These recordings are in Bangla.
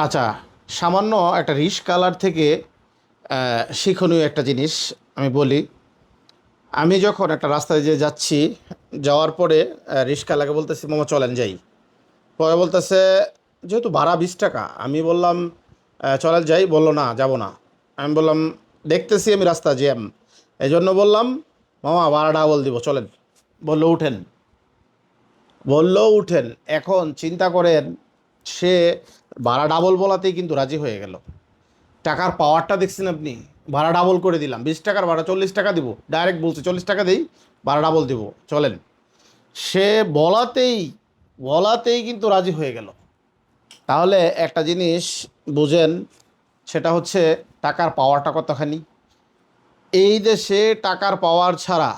আচ্ছা, সামান্য একটা কালার থেকে শিক্ষণীয় একটা জিনিস আমি বলি। আমি যখন একটা রাস্তায় দিয়ে যাচ্ছি, যাওয়ার পরে রিক্সাওয়ালাকে বলতেছি, মামা চলেন যাই। পরে বলতেছে, যেহেতু ভাড়া 20 টাকা, আমি বললাম চলেন যাই। বললো না, যাব না। আমি বললাম, দেখতেছি আমি রাস্তা জ্যাম, এই জন্য বললাম মামা ভাড়া ডাবল দিব, চলেন। বললো উঠেন, বললো উঠেন। এখন চিন্তা করেন, সে ভাড়া ডাবল বলাতেই কিন্তু রাজি হয়ে গেল। টাকার পাওয়ারটা দেখছেন আপনি? ভাড়া ডাবল করে দিলাম, 20 টাকার ভাড়া 40 টাকা দিব, ডাইরেক্ট বলছে 40 টাকা দিই, ভাড়া ডাবল দিব, চলেন। সে বলাতেই বলাতেই কিন্তু রাজি হয়ে গেল। তাহলে একটা জিনিস বুঝেন, সেটা হচ্ছে টাকার পাওয়ারটা কতখানি। এই দেশে টাকার পাওয়ার ছাড়া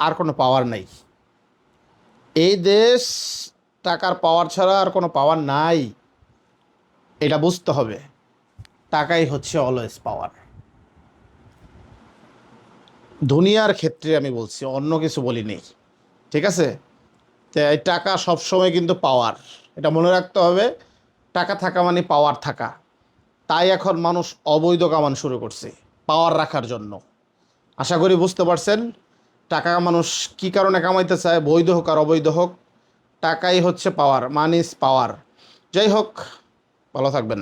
আর কোনো পাওয়ার নাই। এই দেশ টাকার পাওয়ার ছাড়া আর কোনো পাওয়ার নাই, এটা বুঝতে হবে। টাকাই হচ্ছে অলওয়েজ পাওয়ার। দুনিয়ার ক্ষেত্রে আমি বলছি, অন্য কিছু বলি নেই, ঠিক আছে? তো এই টাকা সবসময় কিন্তু পাওয়ার, এটা মনে রাখতে হবে। টাকা থাকা মানে পাওয়ার থাকা। তাই এখন মানুষ অবৈধ কামান শুরু করছে পাওয়ার রাখার জন্য। আশা করি বুঝতে পারছেন টাকা মানুষ কী কারণে কামাইতে চায়, বৈধ হোক আর অবৈধ হোক, টাকাই হচ্ছে পাওয়ার, মানি ইজ পাওয়ার। যাই হোক, ভালো থাকবেন।